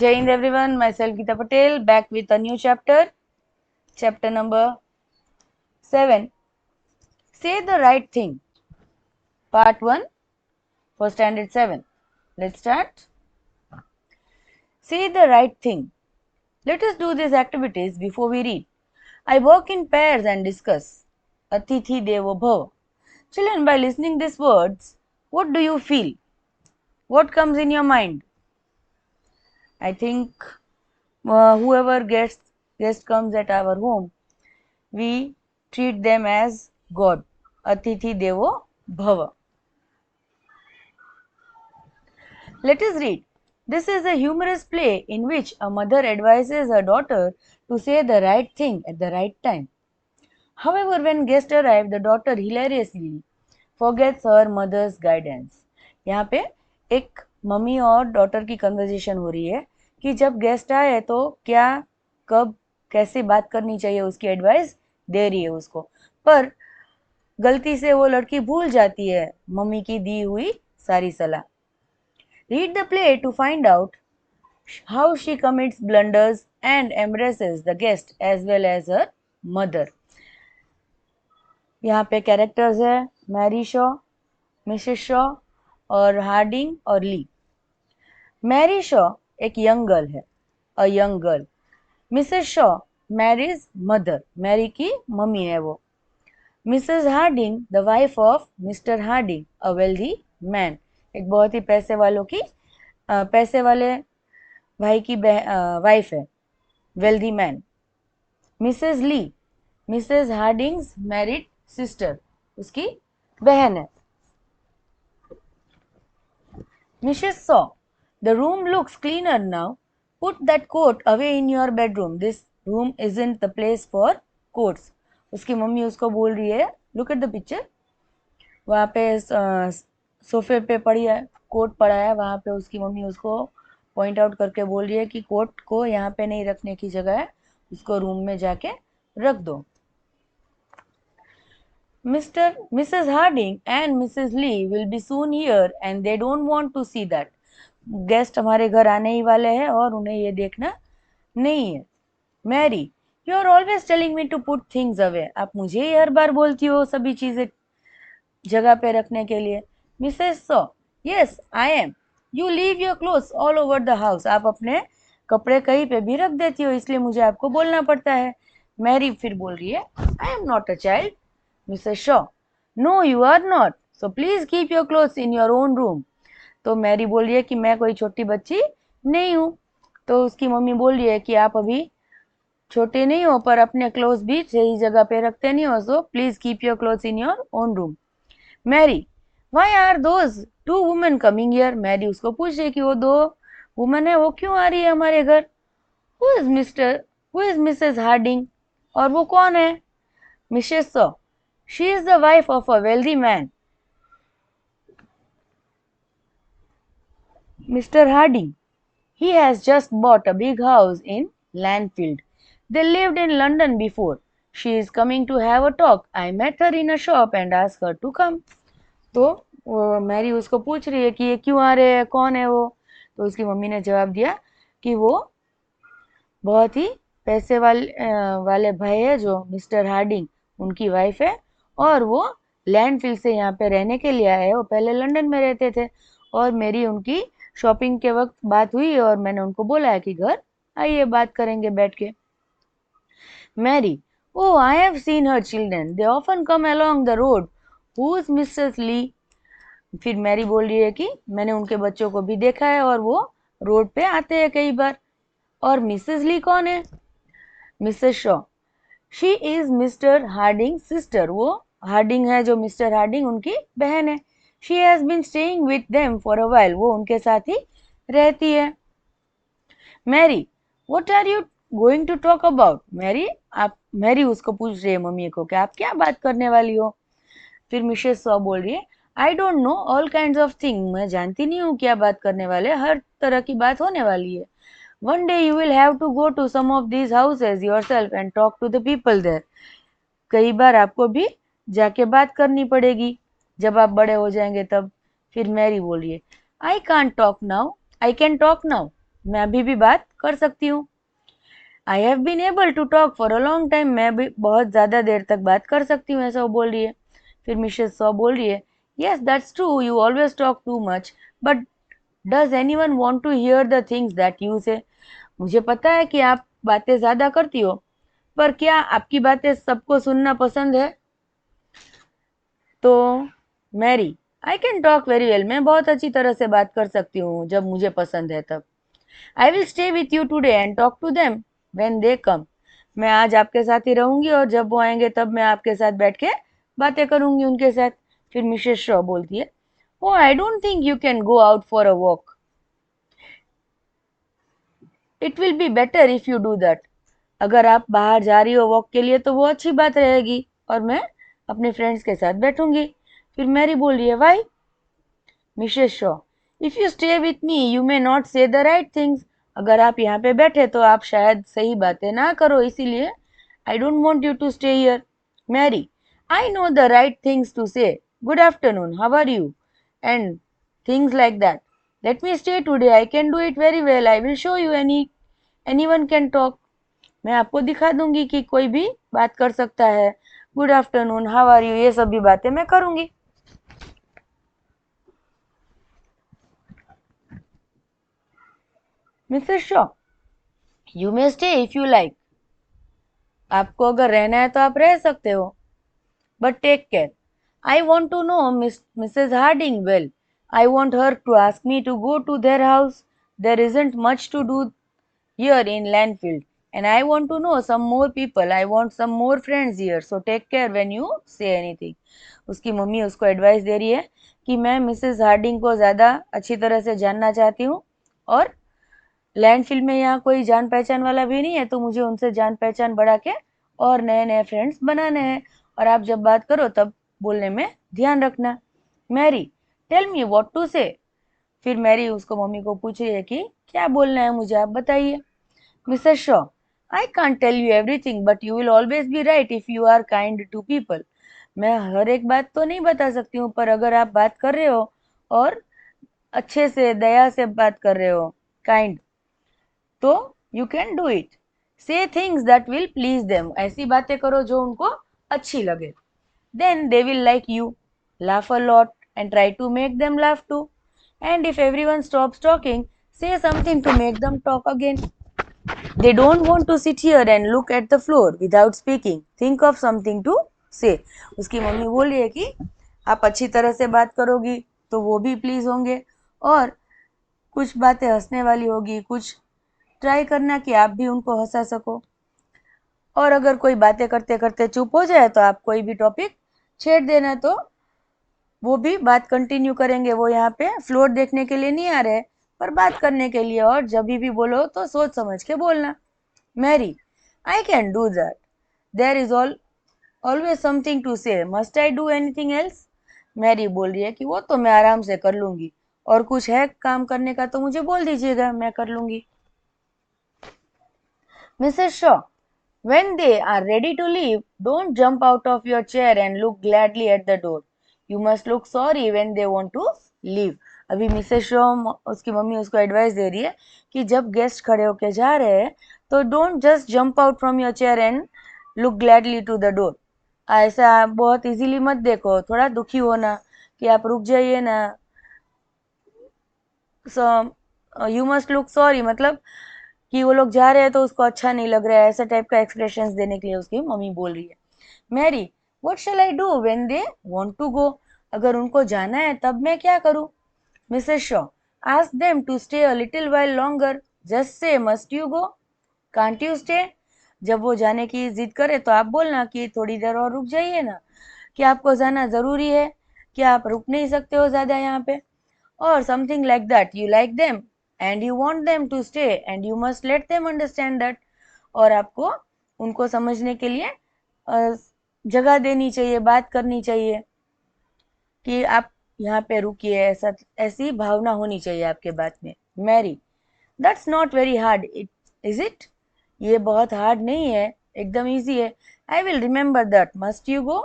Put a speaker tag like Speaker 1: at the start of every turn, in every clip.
Speaker 1: Jai Hind everyone, myself Geeta Patel, back with a new chapter number 7. Say the right thing, part 1 for standard 7. Let's start. Say the right thing. Let us do these activities before we read. I work in pairs and discuss. Atithi Devo Bhava. Children, by listening these words, what do you feel? What comes in your mind? I think whoever guest comes at our home, we treat them as God. Atithi Devo Bhava. Let us read. This is a humorous play in which a mother advises her daughter to say the right thing at the right time. However, when guests arrive, the daughter hilariously forgets her mother's guidance. यहाँ पे एक mummy और daughter की conversation हो रही है कि जब गेस्ट आए तो क्या, कब, कैसे बात करनी चाहिए, उसकी एडवाइस दे रही है उसको, पर गलती से वो लड़की भूल जाती है मम्मी की दी हुई सारी सलाह. Read the play to find out how she commits blunders and embraces the guest as well as her mother. यहाँ पे कैरेक्टर्स है मैरी शॉ, मिसेस शॉ और हार्डिंग और ली. मैरी शॉ एक यंग गर्ल है, a young girl. Mrs Shaw Mary's mother, Mary की मम्मी है वो. Mrs Harding the wife of Mr Harding, a wealthy man, एक बहुत ही पैसे वालों की पैसे वाले भाई की वाइफ है, wealthy man. Mrs Lee, Mrs Harding's married sister, उसकी बहन है. Mrs Shaw, the room looks cleaner now, put that coat away in your bedroom, this room isn't the place for coats. उसकी मम्मी उसको बोल रही है, लुक एट द पिक्चर, वहाँ पे सोफे पे पड़ी है कोट पड़ा है, वहाँ पे उसकी मम्मी उसको पॉइंट आउट करके बोल रही है कि कोट को यहाँ पे नहीं रखने की जगह है, उसको रूम में जाके रख दो. Mrs. Harding and Mrs. Lee will be soon here and they don't want to see that. Guest हमारे घर आने ही वाले हैं और उन्हें ये देखना नहीं है. Mary, you are always telling me to put things away, आप मुझे ही हर बार बोलती हो सभी चीजें जगह पे रखने के लिए. Mrs saw, yes I am, you leave your clothes all over the house, आप अपने कपड़े कहीं पे भी रख देती हो, इसलिए मुझे आपको बोलना पड़ता है. मैरी फिर बोल रही है, I am not a child. Mrs Shaw, no you are not, so please keep your clothes in your own room. तो मैरी बोल रही है कि मैं कोई छोटी बच्ची नहीं हूँ. तो उसकी मम्मी बोल रही है कि आप अभी छोटे नहीं हो पर अपने क्लोथ्स भी सही जगह पे रखते नहीं हो, so please keep your clothes in your own room. Mary, why are those two women coming here, Mary उसको पूछ रही है कि वो दो वुमेन है वो क्यों आ रही है हमारे घर. हु इज मिसेस हार्डिंग, और वो कौन है. Mrs saw, she is the wife of a wealthy man, Mr. Harding. He has just bought a big house in Landfield. They lived in London before. She is coming to have a talk. I met her in a shop and asked her to come. तो Mary उसको पूछ रही है कि ये क्यों आ रहे हैं, कौन है वो. तो उसकी मम्मी ने जवाब दिया कि वो बहुत ही पैसे वाले भाई है जो मिस्टर हार्डिंग, उनकी वाइफ है, और वो लैंडफिल से यहाँ पे रहने के लिए आए. वो पहले लंदन में रहते थे और मेरी उनकी शॉपिंग के वक्त बात हुई और मैंने उनको बोला है कि घर आइए बात करेंगे बैठ के. Mary, oh I have seen her children, they often come along the road. Who is Mrs Lee. फिर मैरी बोल रही है कि मैंने उनके बच्चों को भी देखा है और वो रोड पे आते हैं कई बार. और मिसेस ली कौन है. Mrs Shaw, she is Mr Harding sister, वो हार्डिंग है जो मिस्टर हार्डिंग उनकी बहन है. She has been staying with them for a while, वो उनके साथ ही रहती है. Mary, what are you going to talk about. Mary उसको पूछ रही है मम्मी को कि आप क्या बात करने वाली हो. फिर मिसेस सॉ बोल रही है, I don't know all kind of thing, मैं जानती नहीं हूँ क्या बात करने वाले, हर तरह की बात होने वाली है. One day you will have to go to some of these houses yourself and talk to the people there. कई बार आपको भी जाके बात करनी पड़ेगी जब आप बड़े हो जाएंगे तब. फिर मैरी बोल रही है, I can't talk now, I can talk now. मैं अभी भी बात कर सकती हूँ। I have been able to talk for a long time, मैं भी बहुत ज़्यादा देर तक बात कर सकती हूँ, ऐसा वो बोल रही है। फिर मिसेस शॉ बोल रही है, yes that's true, you always talk too much, but does anyone want to hear the things that you say? मुझे पता है कि आप बातें ज़्यादा करती हो, पर क्या आपकी बातें सबको सुनना पसंद है? तो Mary, I can talk very well, मैं बहुत अच्छी तरह से बात कर सकती हूँ जब मुझे पसंद है तब। I will stay with you today and talk to them when they come, मैं आज आपके साथ ही रहूंगी और जब वो आएंगे तब मैं आपके साथ बैठ के बातें करूंगी उनके साथ। फिर मिसेस शॉ बोलती है, oh I don't think you can go out for a walk, it will be better if you do that, अगर आप बाहर जा रही हो वॉक के लिए तो वो अच्छी बात रहेगी और मैं अपने फ्रेंड्स के साथ बैठूंगी। फिर मैरी बोल रही है, why? Mrs Shaw, if you stay with me you may not say the right things, अगर आप यहाँ पे बैठे तो आप शायद सही बातें ना करो, इसीलिए I don't want you to stay here. Mary, I know the right things to say, good afternoon, how are you, and things like that, let me stay today, I can do it very well, I will show you anyone can talk, मैं आपको दिखा दूंगी कि कोई भी बात कर सकता है, good afternoon, how are you, ये सब भी बातें मैं करूंगी। Mrs Shaw, you may stay if you like, आपको अगर रहना है तो आप रह सकते हो, but take care, I want to know Mrs Harding well, I want her to ask me to go to their house, there isn't much to do here in Landfield, and I want to know some more people. I want some more friends here. So take care when you say anything. उसकी मम्मी उसको advice दे रही है कि मैं Mrs Hardinge को ज़्यादा अच्छी तरह से जानना चाहती हूँ और लैंडफील्ड में यहाँ कोई जान पहचान वाला भी नहीं है, तो मुझे उनसे जान पहचान बढ़ा के और नए नए फ्रेंड्स बनाने हैं, और आप जब बात करो तब बोलने में ध्यान रखना। Mary, tell me what to say, फिर मैरी उसको मम्मी को पूछ रही है कि क्या बोलना है मुझे, आप बताइए। Mrs. Shaw, I can't tell you everything, but you will always be right if you are kind to people. मैं हर एक बात तो नहीं बता सकती हूँ, पर अगर आप बात कर रहे हो और अच्छे से दया से बात कर रहे हो, काइंड, तो you can do it. Say things that will please them, ऐसी बातें करो जो उनको अच्छी लगे। Then they will like you, laugh a lot and try to make them laugh too. And if everyone stops talking, say something to make them talk again. They don't want to sit here and look at the floor without speaking. Think of something to say. उसकी mummy बोल रही है कि आप अच्छी तरह से बात करोगी तो वो भी प्लीज होंगे, और कुछ बातें हंसने वाली होगी, कुछ ट्राई करना कि आप भी उनको हंसा सको, और अगर कोई बातें करते करते चुप हो जाए तो आप कोई भी टॉपिक छेड़ देना, तो वो भी बात कंटिन्यू करेंगे। वो यहाँ पे फ्लोर देखने के लिए नहीं आ रहे, पर बात करने के लिए, और जब भी बोलो तो सोच समझ के बोलना। Mary, I can do that, there is always something to say, must I do anything else? Mary बोल रही है कि वो तो मैं आराम से कर लूंगी, और कुछ है काम करने का तो मुझे बोल दीजिएगा, मैं कर लूंगी। Mrs Shaw, when they are ready to leave, don't jump out of your chair and look gladly at the door. You must look sorry when they want to leave. अभी मिसेस शॉ, उसकी मम्मी उसको एडवाइस दे रही है कि जब गेस्ट खड़े होके जा रहे हैं तो don't just jump out from your chair and look gladly to the door, ऐसा बहुत इजीली मत देखो, थोड़ा दुखी होना कि आप रुक जाइए ना। So you must look sorry, मतलब कि वो लोग जा रहे हैं तो उसको अच्छा नहीं लग रहा है, ऐसा टाइप का एक्सप्रेशन देने के लिए उसकी मम्मी बोल रही है। Mary, what shall I do when they want to go, अगर उनको जाना है तब मैं क्या करूं? Mrs Shaw, ask them to stay a little while longer, just say must you go, can't you stay, जब वो जाने की जिद करे तो आप बोलना कि थोड़ी देर और रुक जाइए ना, कि आपको जाना जरूरी है, कि आप रुक नहीं सकते हो ज्यादा यहाँ पे, or something like that. You like them and you want them to stay and you must let them understand that. और आपको उनको समझने के लिए जगह देनी चाहिए, बात करनी चाहिए कि आप यहाँ पे रुकिए, ऐसा ऐसी भावना होनी चाहिए आपके बात में। Mary, that's not very hard is it इट, ये बहुत हार्ड नहीं है, एकदम इजी है। I will remember that, must you go,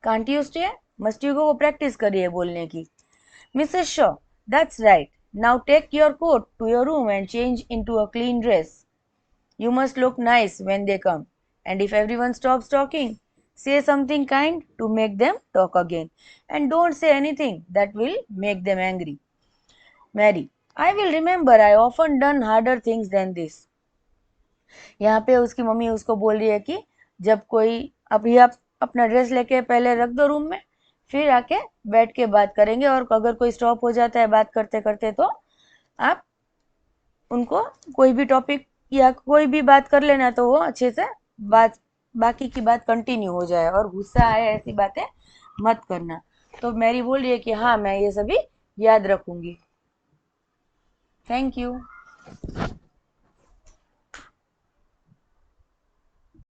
Speaker 1: can't you stay, must you go वो प्रैक्टिस करिए बोलने की। Mrs. Shaw, that's right. Now take your coat to your room and change into a clean dress. You must look nice when they come. And if everyone stops talking, say something kind to make them talk again. And don't say anything that will make them angry. Mary, I will remember I often done harder things than this. यहाँ पे उसकी मम्मी उसको बोल रही है कि जब कोई अभी आप अपना ड्रेस लेके पहले रख दो रूम में, फिर आके बैठ के बात करेंगे, और अगर कोई स्टॉप हो जाता है बात करते करते तो आप उनको कोई भी टॉपिक या कोई भी बात कर लेना, तो वो अच्छे से बात बाकी की बात कंटिन्यू हो जाए, और गुस्सा आए ऐसी बातें मत करना। तो मैरी बोल रही है कि हाँ मैं ये सभी याद रखूंगी। Thank you.